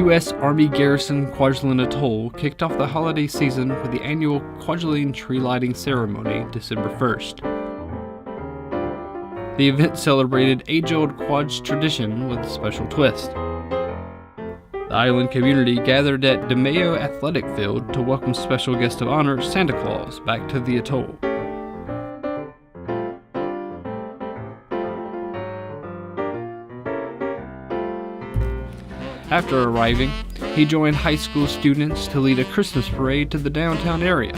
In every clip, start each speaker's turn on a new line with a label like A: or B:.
A: U.S. Army garrison Kwajalein Atoll kicked off the holiday season with the annual Kwajalein tree lighting ceremony December 1st. The event celebrated age-old Kwaj tradition with a special twist. The island community gathered at DeMayo Athletic Field to welcome special guest of honor Santa Claus back to the atoll. After arriving, he joined high school students to lead a Christmas parade to the downtown area.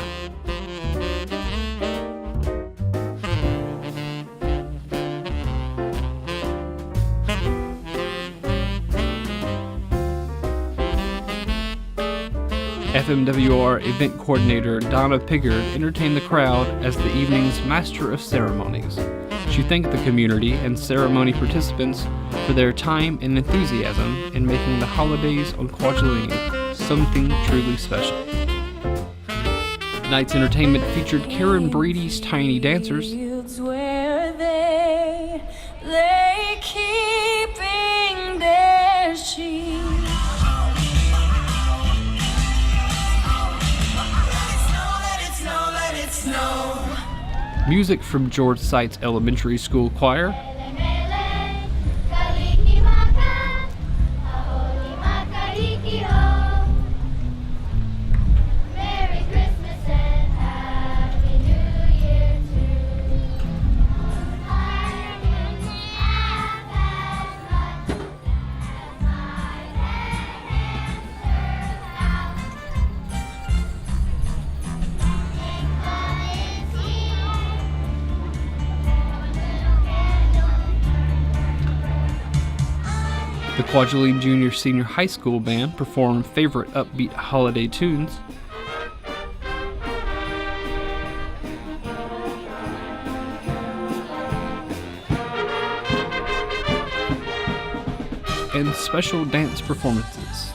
A: FMWR event coordinator Donna Piggard entertained the crowd as the evening's master of ceremonies. She thanked the community and ceremony participants for their time and enthusiasm in making the holidays on Kwajalein something truly special. Tonight's entertainment featured Karen Brady's Tiny Dancers,
B: Where they keeping their sheep.
A: music from George Sykes Elementary School Choir, the Kwajalein Junior Senior High School Band performed favorite upbeat holiday tunes, and special dance performances.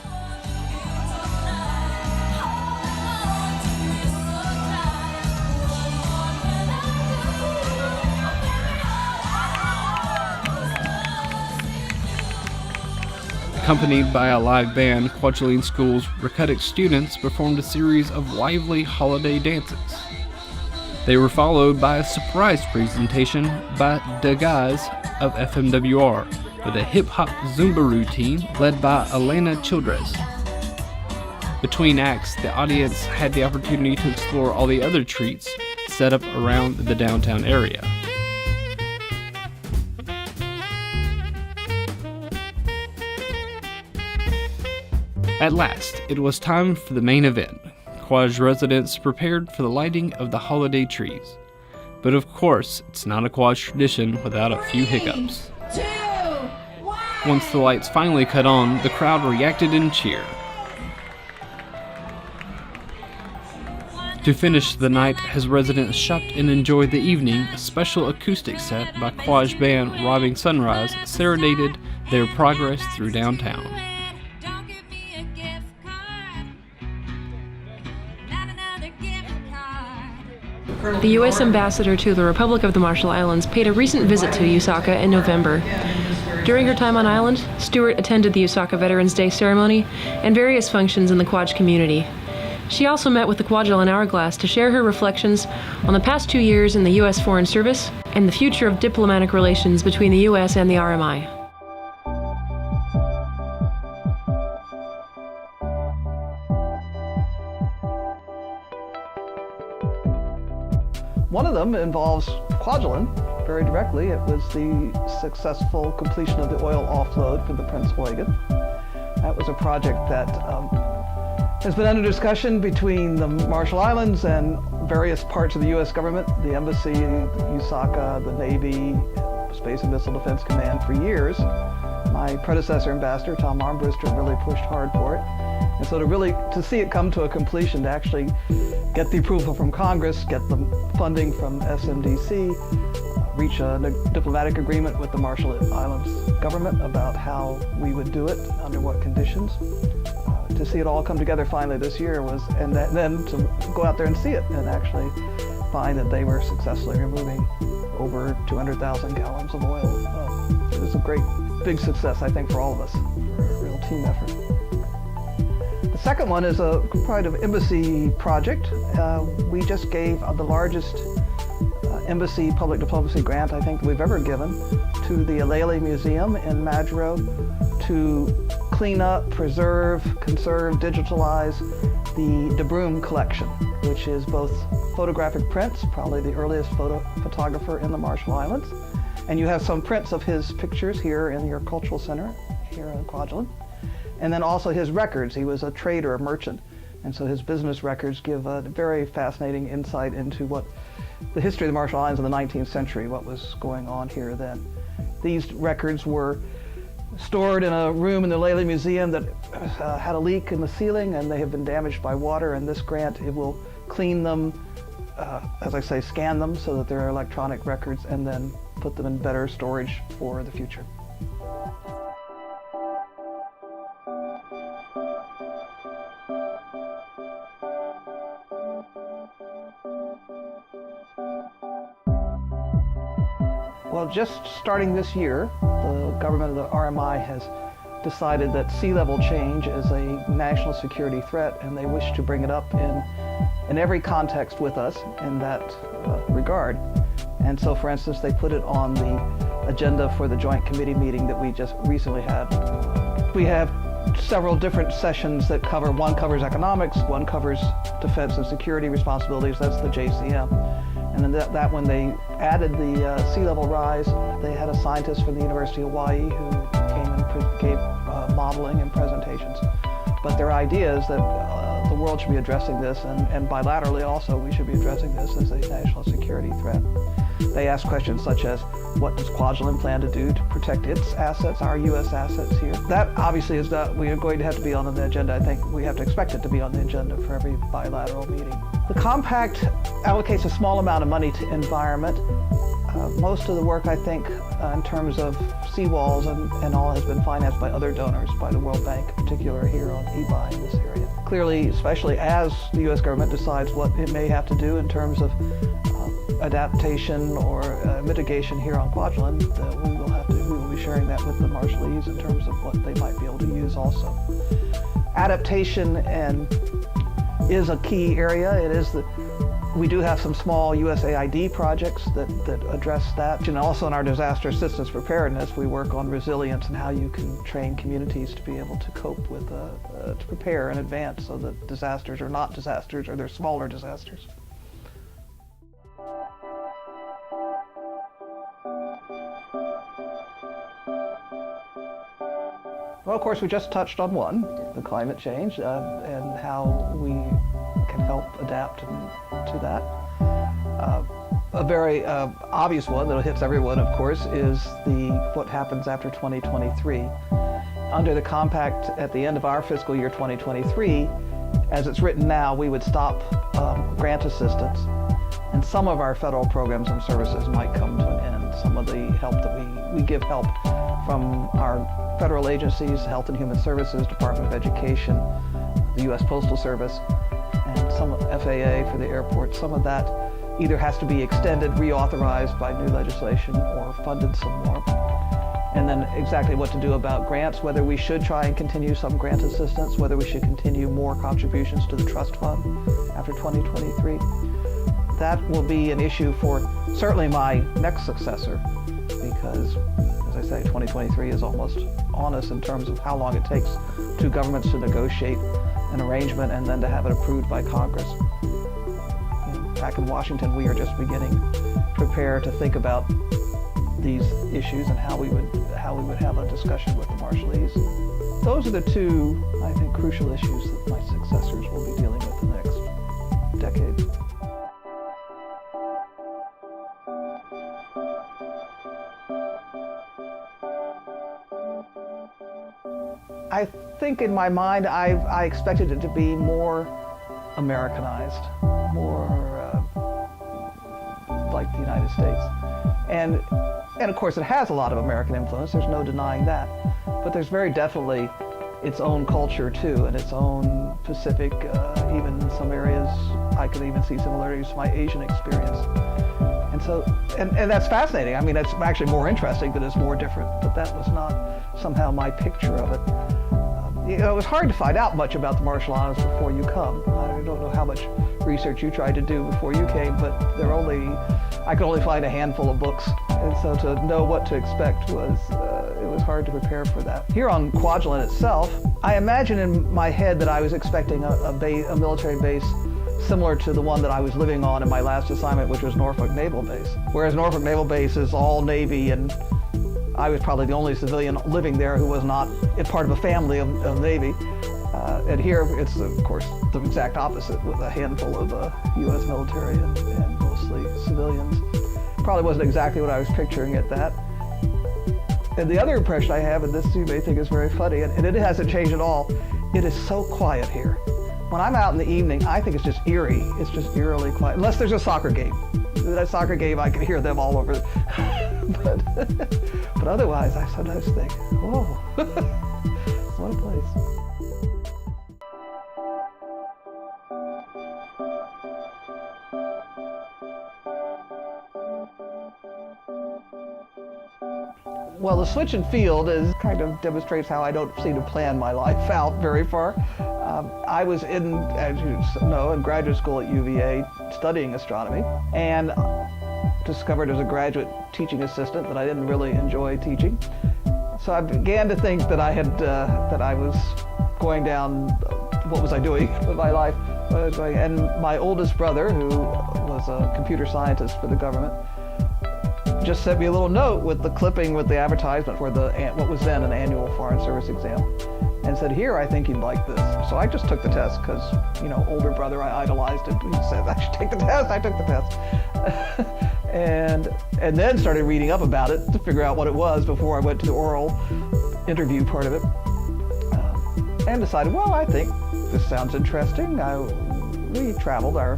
A: Accompanied by a live band, Kwajalein School's Rekutic students performed a series of lively holiday dances. They were followed by a surprise presentation by the guys of FMWR with a hip-hop Zumba routine led by Elena Childress. Between acts, the audience had the opportunity to explore all the other treats set up around the downtown area. At last, it was time for the main event. Kwaj residents prepared for the lighting of the holiday trees. But of course, it's not a Kwaj tradition without a few hiccups.
B: 3, 2, 1.
A: Once the lights finally cut on, the crowd reacted in cheer. To finish the night, as residents shopped and enjoyed the evening, a special acoustic set by Kwaj band Robbing Sunrise serenaded their progress through downtown.
C: The U.S. ambassador to the Republic of the Marshall Islands paid a recent visit to Usaka in November. During her time on island, Stewart attended the Usaka Veterans Day ceremony and various functions in the Kwaj community. She also met with the Kwajalein Hourglass to share her reflections on the past 2 years in the U.S. Foreign Service and the future of diplomatic relations between the U.S. and the RMI.
D: One of them involves Kwajalein very directly. It was the successful completion of the oil offload from the Prince Huygen. That was a project that has been under discussion between the Marshall Islands and various parts of the U.S. government, the embassy, USACA, the Navy, Space and Missile Defense Command for years. My predecessor ambassador, Tom Armbruster, really pushed hard for it. And so to see it come to a completion, to actually get the approval from Congress, get the funding from SMDC, reach a diplomatic agreement with the Marshall Islands government about how we would do it, under what conditions. To see it all come together finally this year and then to go out there and see it and actually find that they were successfully removing over 200,000 gallons of oil. It was a great, big success, I think, for all of us, for a real team effort. second one is a kind of embassy project. We just gave the largest embassy public diplomacy grant I think we've ever given to the Alele Museum in Majuro to clean up, preserve, conserve, digitalize the De Broom collection, which is both photographic prints, probably the earliest photographer in the Marshall Islands. And you have some prints of his pictures here in your cultural center here in Kwajalein. And then also his records. He was a trader, a merchant. And so his business records give a very fascinating insight into what the history of the Marshall Islands in the 19th century, what was going on here then. These records were stored in a room in the Alele Museum that had a leak in the ceiling, and they have been damaged by water, and this grant, it will clean them, as I say, scan them so that they're electronic records, and then put them in better storage for the future. Well, just starting this year, the government of the RMI has decided that sea level change is a national security threat, and they wish to bring it up in every context with us in that regard. And so, for instance, they put it on the agenda for the joint committee meeting that we just recently had. We have several different sessions that cover, one covers economics, one covers defense and security responsibilities, that's the JCM. And then that when they added the sea level rise, they had a scientist from the University of Hawaii who came and gave modeling and presentations. But their idea is that the world should be addressing this, and bilaterally also we should be addressing this as a national security threat. They ask questions such as, what does Kwajalein plan to do to protect its assets, our U.S. assets here? That obviously is not, we are going to have to be on the agenda. I think we have to expect it to be on the agenda for every bilateral meeting. The compact allocates a small amount of money to environment. Most of the work, I think, in terms of seawalls and all has been financed by other donors, by the World Bank in particular here on EBI in this area. Clearly, especially as the U.S. government decides what it may have to do in terms of adaptation or mitigation here on Kwajalein, we will be sharing that with the Marshallese in terms of what they might be able to use also. Adaptation is a key area. It is we do have some small USAID projects that address that. And also in our disaster assistance preparedness, we work on resilience and how you can train communities to be able to cope with, to prepare in advance so that disasters are not disasters or they're smaller disasters. Well, of course, we just touched on one, the climate change, and how we can help adapt to that. A very obvious one that hits everyone, of course, is what happens after 2023. Under the compact, at the end of our fiscal year 2023, as it's written now, we would stop grant assistance, and some of our federal programs and services might come to an end. Some of the help that we give help from our federal agencies, Health and Human Services, Department of Education, the U.S. Postal Service, and some of FAA for the airport. Some of that either has to be extended, reauthorized by new legislation, or funded some more. And then exactly what to do about grants, whether we should try and continue some grant assistance, whether we should continue more contributions to the trust fund after 2023. That will be an issue for certainly my next successor, because, as I say, 2023 is almost on us in terms of how long it takes two governments to negotiate an arrangement and then to have it approved by Congress. Back in Washington, we are just beginning to prepare to think about these issues and how we would have a discussion with the Marshallese. Those are the two, I think, crucial issues that my successors will be dealing with the next decade. I think in my mind, I expected it to be more Americanized, more like the United States. And of course, it has a lot of American influence, there's no denying that. But there's very definitely its own culture too, and its own Pacific, even in some areas, I could even see similarities to my Asian experience. And so, and that's fascinating. I mean, it's actually more interesting that it's more different, but that was not somehow my picture of it. it was hard to find out much about the Marshall Islands before you come. I don't know how much research you tried to do before you came, but I could only find a handful of books, and so to know what to expect it was hard to prepare for that. Here on Kwajalein itself, I imagine in my head that I was expecting a military base similar to the one that I was living on in my last assignment, which was Norfolk Naval Base. Whereas Norfolk Naval Base is all Navy, and I was probably the only civilian living there who was not part of a family of Navy. And here, it's of course the exact opposite, with a handful of U.S. military and mostly civilians. Probably wasn't exactly what I was picturing at that. And the other impression I have, and this you may think is very funny, and it hasn't changed at all, it is so quiet here. When I'm out in the evening, I think it's just eerie. It's just eerily quiet, unless there's a soccer game. That soccer game, I can hear them all over. But otherwise, I sometimes think, whoa, what a place. Well, the switch in field kind of demonstrates how I don't seem to plan my life out very far. I was as you know, in graduate school at UVA studying astronomy, and discovered as a graduate teaching assistant that I didn't really enjoy teaching. So I began to think that I was going down, what was I doing with my life? And my oldest brother, who was a computer scientist for the government, just sent me a little note with the clipping with the advertisement for what was then an annual Foreign Service exam, and said, "Here, I think you'd like this." So I just took the test because, older brother, I idolized him. He said I should take the test. I took the test, and then started reading up about it to figure out what it was before I went to the oral interview part of it, and decided, well, I think this sounds interesting. Our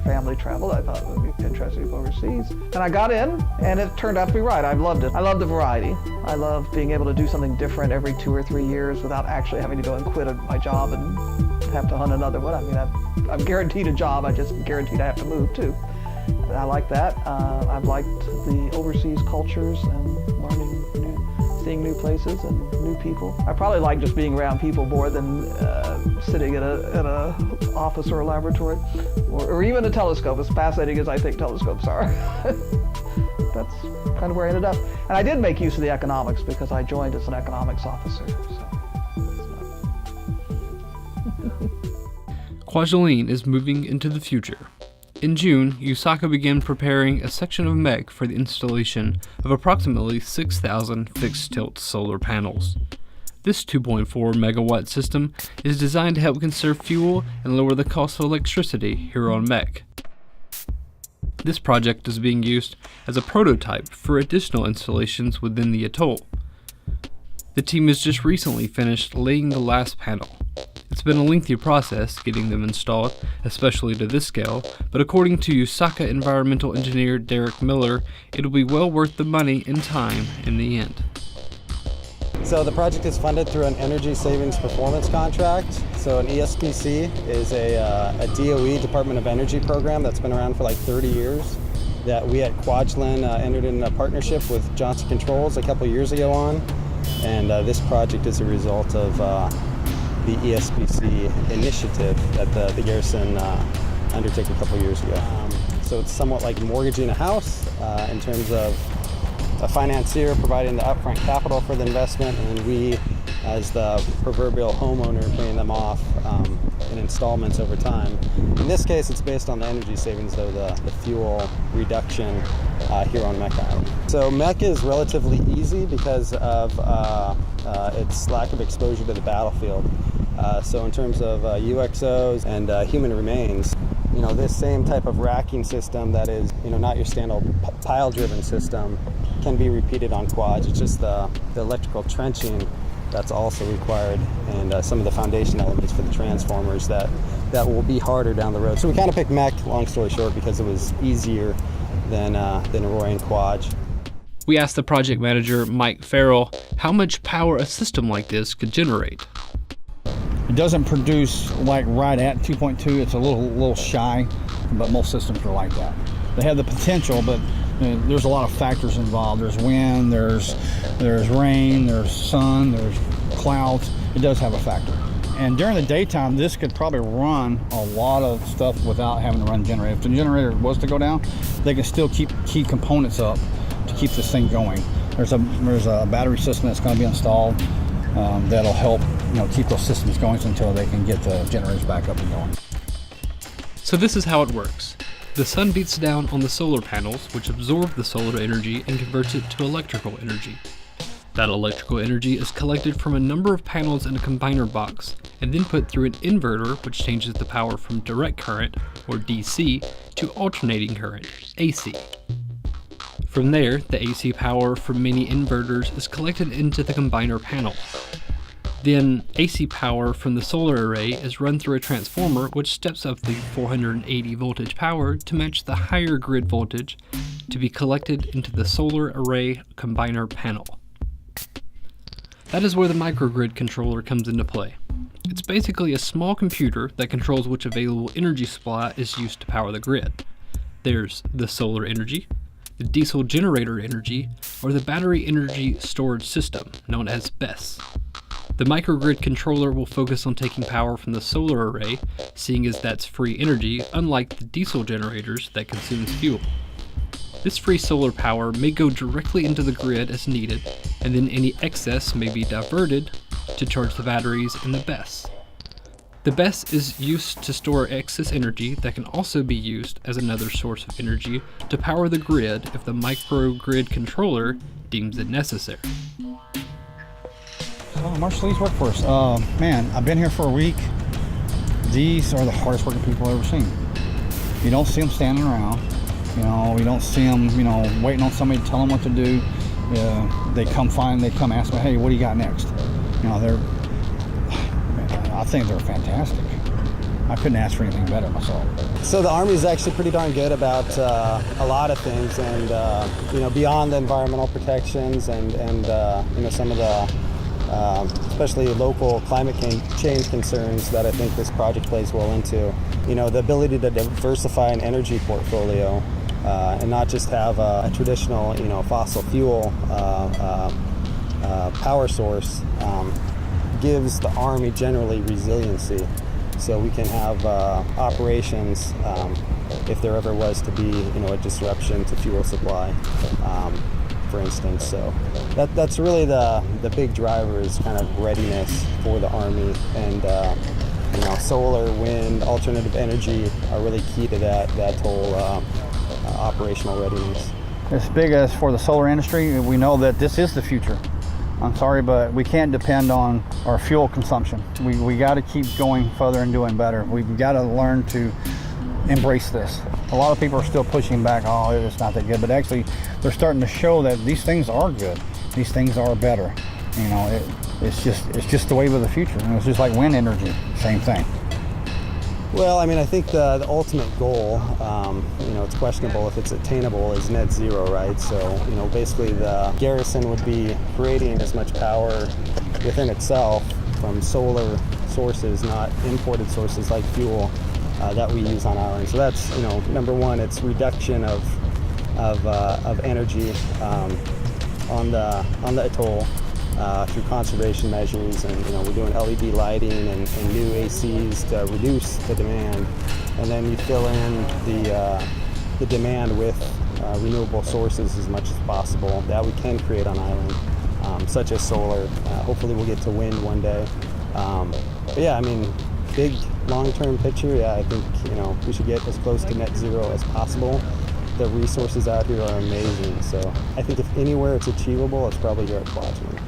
D: family traveled. I thought it would be interesting to go overseas. And I got in, and it turned out to be right. I loved it. I love the variety. I love being able to do something different every 2 or 3 years without actually having to go and quit my job and have to hunt another one. I mean, I'm guaranteed a job. I just guaranteed I have to move, too. And I like that. I've liked the overseas cultures and seeing new places and new people. I probably like just being around people more than sitting in a office or a laboratory, or even a telescope, as fascinating as I think telescopes are. That's kind of where I ended up. And I did make use of the economics because I joined as an economics officer.
A: Kwajalein is moving into the future. In June, USACA began preparing a section of MEC for the installation of approximately 6,000 fixed-tilt solar panels. This 2.4 megawatt system is designed to help conserve fuel and lower the cost of electricity here on MEC. This project is being used as a prototype for additional installations within the atoll. The team has just recently finished laying the last panel. It's been a lengthy process getting them installed, especially to this scale, but according to USACA environmental engineer Derek Miller, it'll be well worth the money and time in the end.
E: So the project is funded through an energy savings performance contract. So an ESPC is a DOE, Department of Energy program that's been around for like 30 years that we at Kwajalein entered in a partnership with Johnson Controls a couple years ago on. And this project is a result of the ESPC initiative that the garrison undertook a couple years ago. So it's somewhat like mortgaging a house in terms of a financier providing the upfront capital for the investment, and then we, as the proverbial homeowner, paying them off in installments over time. In this case, it's based on the energy savings, though, the fuel reduction here on MEC Island. So MEC is relatively easy because of its lack of exposure to the battlefield. So in terms of UXOs and human remains, this same type of racking system that is, not your standard pile-driven system can be repeated on Kwaj. It's just the electrical trenching that's also required, and some of the foundation elements for the transformers that will be harder down the road. So we kind of picked MEC, long story short, because it was easier than Roy and Kwaj.
A: We asked the project manager, Mike Farrell, how much power a system like this could generate.
F: It doesn't produce like right at 2.2. It's a little shy, but most systems are like that. They have the potential, but there's a lot of factors involved. There's wind, there's rain, there's sun, there's clouds. It does have a factor. And during the daytime, this could probably run a lot of stuff without having to run a generator. If the generator was to go down, they can still keep key components up to keep this thing going. There's a battery system that's going to be installed that'll help, keep those systems going until they can get the generators back up and going.
A: So this is how it works. The sun beats down on the solar panels, which absorb the solar energy and converts it to electrical energy. That electrical energy is collected from a number of panels in a combiner box, and then put through an inverter, which changes the power from direct current, or DC, to alternating current, AC. From there, the AC power from many inverters is collected into the combiner panel. Then, AC power from the solar array is run through a transformer which steps up the 480 voltage power to match the higher grid voltage to be collected into the solar array combiner panel. That is where the microgrid controller comes into play. It's basically a small computer that controls which available energy supply is used to power the grid. There's the solar energy, the diesel generator energy, or the battery energy storage system, known as BESS. The microgrid controller will focus on taking power from the solar array, seeing as that's free energy, unlike the diesel generators that consumes fuel. This free solar power may go directly into the grid as needed, and then any excess may be diverted to charge the batteries in the BESS. The BESS is used to store excess energy that can also be used as another source of energy to power the grid if the microgrid controller deems it necessary.
F: Marshall, these work for us. Man, I've been here for a week. These are the hardest working people I've ever seen. You don't see them standing around. You don't see them, waiting on somebody to tell them what to do. They come ask me, hey, what do you got next? I think they're fantastic. I couldn't ask for anything better myself.
E: So the Army is actually pretty darn good about a lot of things, and beyond the environmental protections and some of the especially local climate change concerns that I think this project plays well into. The ability to diversify an energy portfolio and not just have a traditional, fossil fuel power source gives the Army generally resiliency. So we can have operations if there ever was to be, a disruption to fuel supply. For instance, so that's really the big driver is kind of readiness for the Army, and solar, wind, alternative energy are really key to that whole operational readiness.
F: As big as for the solar industry, we know that this is the future. I'm sorry, but we can't depend on our fuel consumption. We got to keep going further and doing better. We've got to learn to embrace this. A lot of people are still pushing back, oh, it's not that good, but actually they're starting to show that these things are good. These things are better. It's just the wave of the future. It's just like wind energy, same thing.
E: Well, I think the ultimate goal, it's questionable if it's attainable, is net zero, right? So, basically the garrison would be creating as much power within itself from solar sources, not imported sources like fuel that we use on island. So that's, number one, it's reduction of energy on the atoll through conservation measures, and we're doing LED lighting and new ACs to reduce the demand, and then you fill in the demand with renewable sources as much as possible that we can create on island, such as solar. Hopefully we'll get to wind one day. But yeah, big long-term picture, I think we should get as close to net zero as possible. The resources out here are amazing, so I think if anywhere it's achievable, it's probably here at Kwajalein.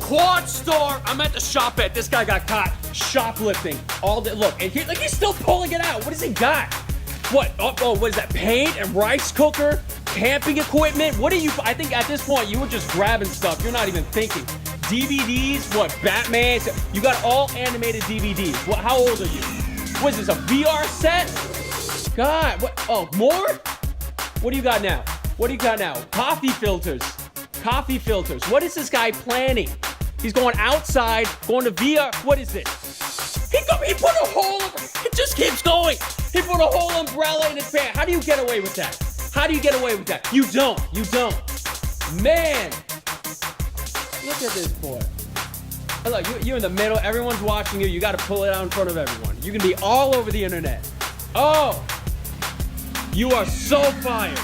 G: Quad store. I'm at the shop at. This guy got caught shoplifting all day. Look, and he's still pulling it out. What does he got? What? Oh, what is that? Paint and rice cooker, camping equipment. What are you? I think at this point you were just grabbing stuff. You're not even thinking. DVDs. What? Batman. You got all animated DVDs. What? How old are you? What is this? A VR set? God. What? Oh, more? What do you got now? What do you got now? Coffee filters. Coffee filters. What is this guy planning? He's going outside, going to VR. What is this? He put a whole, it just keeps going. He put a whole umbrella in his pants. How do you get away with that? How do you get away with that? You don't. Man. Look at this boy. Look, you're in the middle. Everyone's watching you. You got to pull it out in front of everyone. You can be all over the internet. Oh, you are so fired.